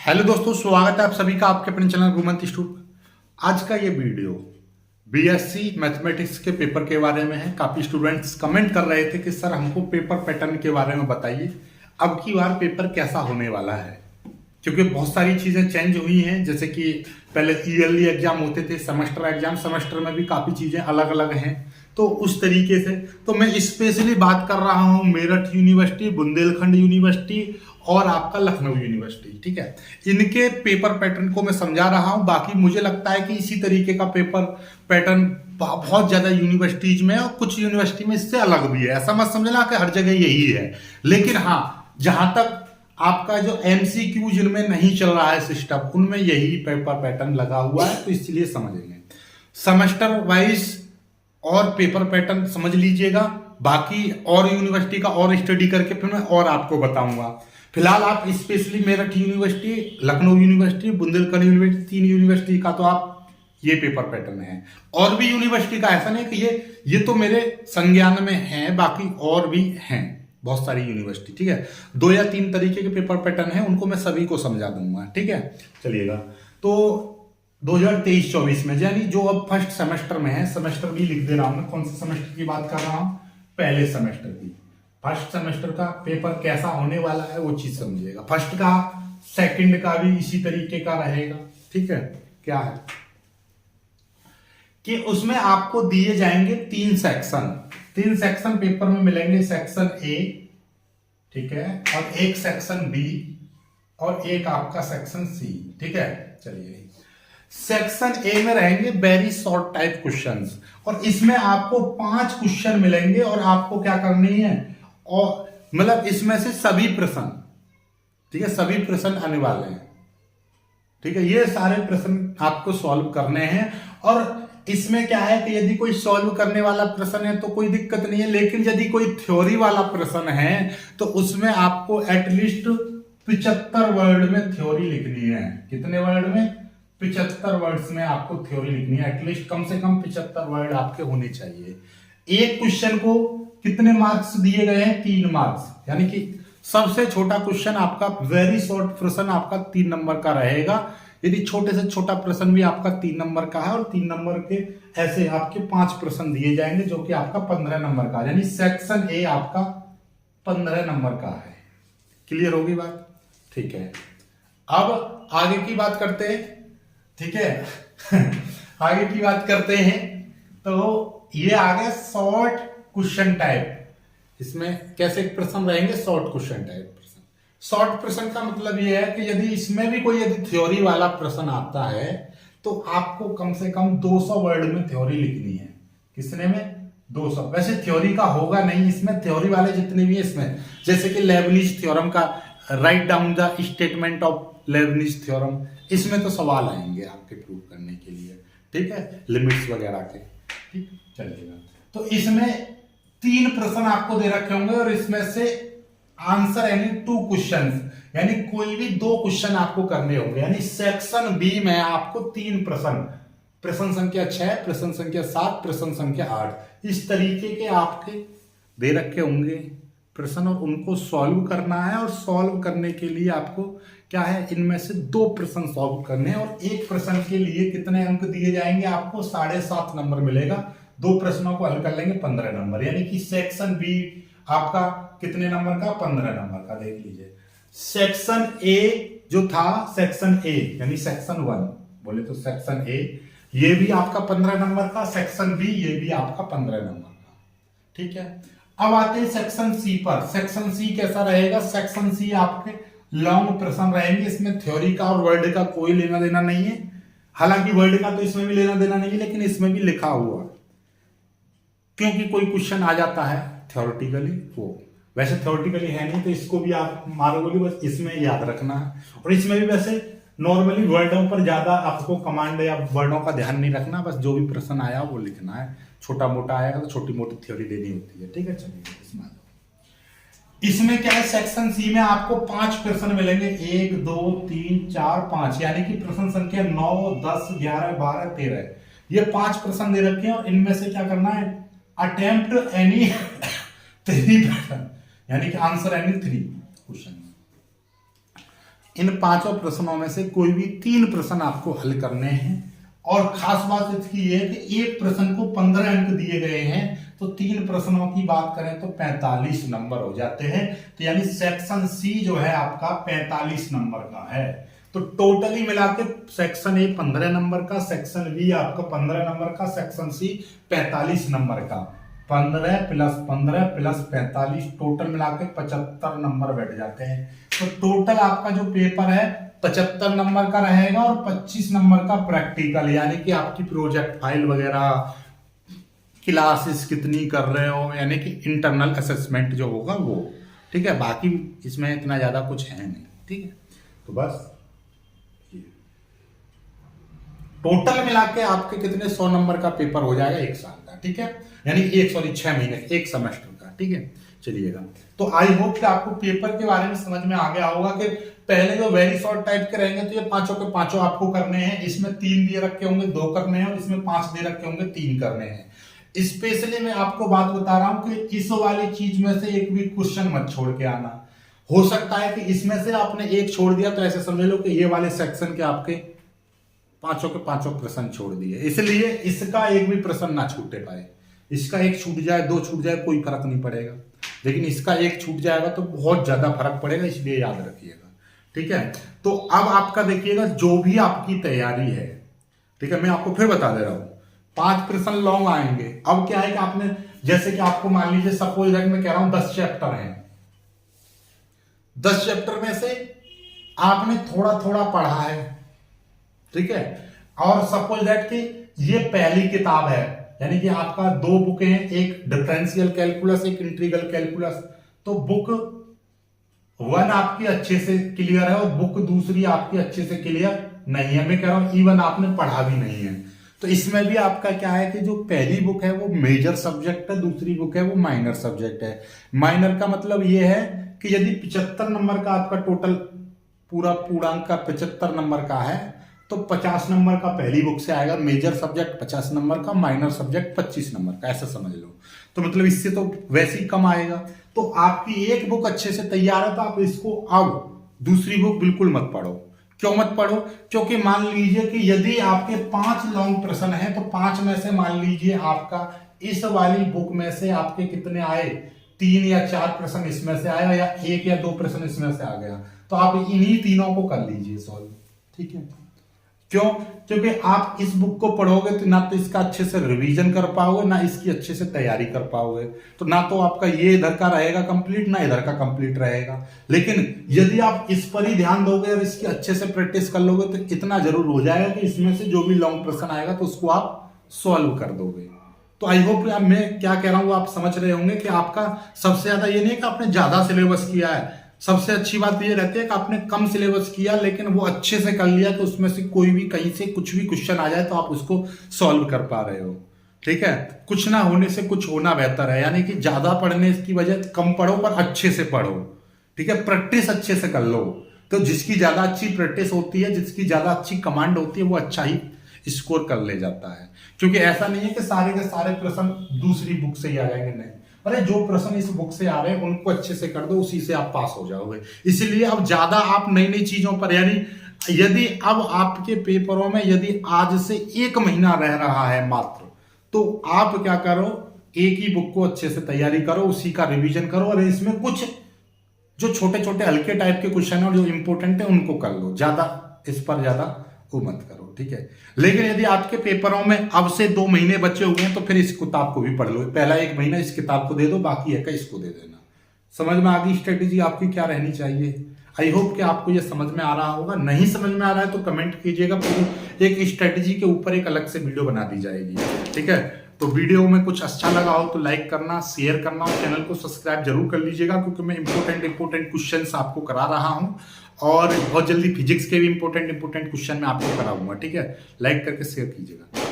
Hello दोस्तों, स्वागत है आप सभी का आपके अपने चैनल गुरुमंत इंस्टीट्यूट। आज का ये वीडियो बीएससी मैथमेटिक्स के पेपर के बारे में है। काफी स्टूडेंट्स कमेंट कर रहे थे कि सर हमको पेपर पैटर्न के बारे में बताइए, अब की बार पेपर कैसा होने वाला है, क्योंकि बहुत सारी चीजें चेंज हुई हैं। जैसे कि पहले ईयरली एग्जाम होते थे, सेमेस्टर एग्जाम, सेमेस्टर में भी काफी चीजें अलग अलग हैं। तो उस तरीके से तो मैं स्पेशली बात कर रहा हूँ मेरठ यूनिवर्सिटी, बुंदेलखंड यूनिवर्सिटी और आपका लखनऊ यूनिवर्सिटी। ठीक है, इनके पेपर पैटर्न को मैं समझा रहा हूँ। बाकी मुझे लगता है कि इसी तरीके का पेपर पैटर्न बहुत ज्यादा यूनिवर्सिटीज में और कुछ यूनिवर्सिटी में इससे अलग भी है। ऐसा मत समझना कि हर जगह यही है, लेकिन हाँ, जहां तक आपका जो एमसीक्यू जिनमें नहीं चल रहा है सिस्टम, उनमें यही पेपर पैटर्न लगा हुआ है, तो इसलिए समझेंगे। सेमेस्टर वाइज और पेपर पैटर्न समझ लीजिएगा, बाकी और यूनिवर्सिटी का और स्टडी करके फिर मैं और आपको बताऊंगा। फिलहाल आप specially Meerut university, Lucknow university, Bundelkhand university, 3 university का तो आप ये पेपर पैटर्न है। और भी यूनिवर्सिटी का ऐसा नहीं कि ये तो मेरे संज्ञान में है, बाकी और भी हैं बहुत सारी यूनिवर्सिटी। ठीक है, 2 या 3 तरीके के पेपर पैटर्न है, उनको मैं सभी को समझा दूंगा। ठीक है, चलिएगा। तो 2023-24 में, यानी जो अब फर्स्ट सेमेस्टर में है, सेमेस्टर भी लिख दे रहा हूं मैं, कौन से सेमेस्टर की बात कर रहा हूं, पहले सेमेस्टर की। फर्स्ट सेमेस्टर का पेपर कैसा होने वाला है वो चीज समझिएगा। फर्स्ट का, सेकंड का भी इसी तरीके का रहेगा। ठीक है, क्या है कि उसमें आपको दिए जाएंगे 3 सेक्शन। 3 सेक्शन पेपर में मिलेंगे, सेक्शन ए, ठीक है, और एक सेक्शन बी और एक आपका सेक्शन सी। ठीक है, चलिए। सेक्शन ए में रहेंगे वेरी शॉर्ट टाइप क्वेश्चंस, और इसमें आपको 5 क्वेश्चन मिलेंगे और आपको क्या करनी है, और मतलब इसमें से सभी प्रश्न, ठीक है, सभी प्रश्न आने वाले हैं। ठीक है, ये सारे प्रश्न आपको सॉल्व करने हैं। और इसमें क्या है कि यदि कोई सॉल्व करने वाला प्रश्न है तो कोई दिक्कत नहीं है, लेकिन यदि कोई थ्योरी वाला प्रश्न है तो उसमें आपको एटलीस्ट 75 वर्ड में थ्योरी लिखनी है। कितने वर्ड में? 75 वर्ड्स में आपको थ्योरी लिखनी है। एटलीस्ट कम से कम 75 वर्ड आपके होने चाहिए। एक क्वेश्चन को कितने मार्क्स दिए गए हैं? 3 मार्क्स, यानी कि सबसे छोटा क्वेश्चन आपका, वेरी शॉर्ट प्रश्न आपका 3 नंबर का रहेगा। यदि छोटे से छोटा प्रश्न भी आपका 3 नंबर का है, और 3 नंबर के ऐसे आपके 5 प्रश्न दिए जाएंगे जो कि आपका 15 नंबर का, यानी सेक्शन ए आपका 15 नंबर का है। क्लियर होगी बात? ठीक है, अब आगे की बात करते हैं। ठीक है आगे की बात करते हैं। तो ये आ गया शॉर्ट क्वेश्चन टाइप। इसमें कैसे प्रश्न रहेंगे? शॉर्ट क्वेश्चन टाइप प्रश्न। शॉर्ट प्रश्न का मतलब ये है कि यदि इसमें भी कोई यदि थ्योरी वाला प्रश्न आता है तो आपको कम से कम 200 वर्ड में थ्योरी लिखनी है। किसने में? 200। वैसे थ्योरी का होगा नहीं इसमें, थ्योरी वाले जितने भी है इसमें, जैसे कि लेबनिज थ्योरम का write down the statement of Lebanese theorem, इसमें तो सवाल आएंगे आपके प्रूव करने के लिए। ठीक है, लिमिट्स वगैरह के। ठीक, चलिएगा। तो इसमें 3 प्रश्न आपको दे रखे होंगे और इसमें से आंसर यानी 2 क्वेश्चंस, यानी कोई भी 2 क्वेश्चन आपको करने होंगे। यानी सेक्शन बी में आपको 3 प्रश्न, प्रश्न संख्या 6, प्रश्न संख्या 7, प्रश्न संख्या 8, इस तरीके के आपके दे रखे होंगे प्रश्न, और उनको सॉल्व करना है। और सॉल्व करने के लिए आपको क्या है, इनमें से 2 प्रश्न सॉल्व करने हैं, और एक प्रश्न के लिए कितने अंक दिए जाएंगे आपको? 7.5 नंबर मिलेगा। 2 प्रश्नों को हल कर लेंगे 15 नंबर, यानी कि सेक्शन बी आपका कितने नंबर का? 15 नंबर का। देख लीजिए, सेक्शन ए जो था, सेक्शन ए यानी सेक्शन 1 बोले तो सेक्शन ए, ये भी आपका 15 नंबर का, सेक्शन बी ये भी आपका 15 नंबर का। ठीक है, अब आते हैं सेक्शन सी पर। सेक्शन सी कैसा रहेगा? सेक्शन सी आपके लॉन्ग प्रश्न रहेंगे। इसमें थ्योरी का और वर्ड का कोई लेना देना नहीं है। हालांकि वर्ड का तो इसमें भी लेना देना नहीं है, लेकिन इसमें भी लिखा हुआ, क्योंकि कोई क्वेश्चन आ जाता है थ्योरेटिकली, वो वैसे थ्योरेटिकली है नहीं, तो इसको भी आप मारोगे, बस इसमें याद रखना है। और इसमें भी वैसे नॉर्मली वर्डों पर ज्यादा आपको कमांड या वर्डों का ध्यान नहीं रखना, बस जो भी प्रश्न आया वो लिखना है। छोटा मोटा आएगा तो छोटी मोटी थ्योरी देनी होती है। ठीक है, चलिए। इसमें क्या है, सेक्शन सी में आपको 5 प्रश्न मिलेंगे, 1 2 3 4 5, यानी कि प्रश्न संख्या 9 10 11 12 13, ये 5 प्रश्न दे रखे हैं। और इनमें से क्या करना है? अटेम्प्ट एनी 3 प्रश्न, यानी कि आंसर एनी 3 क्वेश्चन। इन पांचों प्रश्नों में से कोई भी 3 प्रश्न आपको हल करने हैं। और खास बात इसकी ये है कि एक प्रश्न को 15 अंक दिए गए हैं, तो 3 प्रश्नों की बात करें तो 45 नंबर हो जाते हैं। तो यानी सेक्शन सी जो है आपका 45 नंबर का है। तो टोटली मिला के सेक्शन ए 15 नंबर का, सेक्शन बी आपका 15 नंबर का, सेक्शन सी 45 नंबर का। 15 प्लस 15 प्लस 45 टोटल मिला के 75 नंबर बैठ जाते हैं। तो टोटल आपका जो पेपर है 75 नंबर का रहेगा और 25 नंबर का प्रैक्टिकल, यानी कि आपकी प्रोजेक्ट फाइल वगैरह, क्लासेस कितनी कर रहे हो, यानी कि इंटरनल असेसमेंट जो होगा वो। ठीक है, बाकी इसमें इतना ज्यादा कुछ है नहीं। ठीक है, तो बस टोटल मिला के आपके कितने 100 नंबर का पेपर हो जाएगा 1 साल का। ठीक है, यानी 6 महीने 1 सेमेस्टर का। ठीक है, चलिएगा। तो आई होप कि आपको पेपर के बारे में समझ में आ गया होगा कि पहले जो वेरी शॉर्ट टाइप के रहेंगे तो ये पांचों के पांचों आपको करने हैं। इसमें 3 दिए रखे होंगे, 2 करने हैं, और इसमें 5 दे रखे होंगे, 3 करने हैं। स्पेशली मैं आपको बात बता रहा हूं कि इस वाली चीज में से एक भी क्वेश्चन मत छोड़ के आना। हो सकता है कि इसमें से आपने एक छोड़ दिया तो ऐसे समझ लो कि ये वाले सेक्शन के आपके पांचों के पांचों प्रश्न छोड़ दिए, इसलिए इसका एक भी प्रश्न ना छूटे पाए। इसका एक छूट जाए, 2 छूट जाए, कोई फर्क नहीं पड़ेगा, लेकिन इसका एक छूट जाएगा तो बहुत ज्यादा फर्क पड़ेगा, इसलिए याद रखिएगा। ठीक है, तो अब आपका देखिएगा जो भी आपकी तैयारी है, ठीक है, मैं आपको फिर बता दे रहा हूं, 5 प्रश्न लॉन्ग आएंगे। अब क्या है कि आपने, जैसे कि आपको मान लीजिए सपोज दैट मैं कह रहा हूं 10 चैप्टर हैं, 10 चैप्टर में से आपने थोड़ा थोड़ा पढ़ा है। ठीक है, और सपोज दैट कि ये पहली किताब है, यानी कि आपका 2 बुक हैं, एक डिफरेंशियल कैलकुलस, एक इंटीग्रल कैलकुलस। तो बुक 1 आपकी अच्छे से क्लियर है और बुक दूसरी आपकी अच्छे से क्लियर नहीं है। मैं कह रहा हूं इवन आपने पढ़ा भी नहीं है। तो इसमें भी आपका क्या है कि जो पहली बुक है वो मेजर सब्जेक्ट है, दूसरी बुक है वो माइनर सब्जेक्ट है। माइनर का मतलब ये है कि यदि 75 नंबर का आपका टोटल पूरा पूर्णांक का 75 नंबर का है तो 50 नंबर का पहली बुक से आएगा, मेजर सब्जेक्ट 50 नंबर का, माइनर सब्जेक्ट 25 नंबर का, ऐसा समझ लो। तो मतलब इससे तो वैसे ही कम आएगा। तो आपकी एक बुक अच्छे से तैयार है तो आप इसको अब दूसरी बुक बिल्कुल मत पढ़ो। क्यों मत पढ़ो? क्योंकि मान लीजिए कि यदि आपके 5 लॉन्ग प्रश्न है तो 5 में से मान लीजिए आपका इस वाली बुक में से आपके कितने आए, 3 या 4 प्रश्न इसमें से आया, या 1 या 2 प्रश्न इसमें से आ गया, तो आप इन्हीं तीनों को कर लीजिए सॉल्व। ठीक है, क्यों? क्योंकि आप इस बुक को पढ़ोगे तो ना तो इसका अच्छे से रिवीजन कर पाओगे, ना इसकी अच्छे से तैयारी कर पाओगे। तो ना तो आपका ये इधर का रहेगा कंप्लीट, ना इधर का कंप्लीट रहेगा। लेकिन यदि आप इस पर ही ध्यान दोगे और इसकी अच्छे से प्रैक्टिस कर लोगे तो इतना जरूर हो जाएगा कि इसमें से जो भी लॉन्ग प्रश्न आएगा तो उसको आप सॉल्व कर दोगे। तो आई होप मैं क्या कह रहा हूं आप समझ रहे होंगे कि आपका सबसे ज्यादा ये नहीं कि आपने ज्यादा सिलेबस किया है, सबसे अच्छी बात ये रहती है कि आपने कम सिलेबस किया लेकिन वो अच्छे से कर लिया कि उसमें से कोई भी कहीं से कुछ भी क्वेश्चन आ जाए तो आप उसको सॉल्व कर पा रहे हो। ठीक है, कुछ ना होने से कुछ होना बेहतर है, यानी कि ज्यादा पढ़ने की वजह कम पढ़ो पर अच्छे से पढ़ो। ठीक है, प्रैक्टिस अच्छे से कर लो। तो जिसकी ज्यादा अच्छी प्रैक्टिस होती है, जिसकी ज्यादा अच्छी कमांड होती है, वो अच्छा ही स्कोर कर ले जाता है। क्योंकि ऐसा नहीं है कि सारे के सारे प्रश्न दूसरी बुक से ही आ जाएंगे, नहीं। अरे जो प्रश्न इस बुक से आ रहे हैं उनको अच्छे से कर दो, उसी से आप पास हो जाओगे। इसीलिए अब ज्यादा आप नई नई चीजों पर, यानी यदि अब आपके पेपरों में यदि आज से 1 महीना रह रहा है मात्र, तो आप क्या करो, एक ही बुक को अच्छे से तैयारी करो, उसी का रिवीजन करो, और इसमें कुछ जो छोटे छोटे हल्के टाइप के क्वेश्चन है और जो इंपॉर्टेंट है उनको कर लो, ज्यादा इस पर ज्यादा वो मत करो। ठीक है, लेकिन यदि आपके पेपरों में अब से 2 महीने बचे हुए हैं तो फिर इस किताब को भी पढ़ लो। पहला 1 महीना इस किताब को दे दो, बाकी है का इसको दे देना। समझ में आ गई स्ट्रेटेजी आपकी क्या रहनी चाहिए? आई होप कि आपको ये समझ में आ रहा होगा। नहीं समझ में आ रहा है तो कमेंट कीजिएगा, एक स्ट्रेटेजी के ऊपर एक अलग से वीडियो बना दी जाएगी। ठीक है, तो वीडियो में कुछ अच्छा लगा हो तो लाइक करना, शेयर करना और चैनल को सब्सक्राइब जरूर कर लीजिएगा, क्योंकि मैं इंपॉर्टेंट क्वेश्चंस आपको करा रहा हूं और बहुत जल्दी फिजिक्स के भी इंपॉर्टेंट क्वेश्चन मैं आपको कराऊंगा। ठीक है, लाइक करके शेयर कीजिएगा।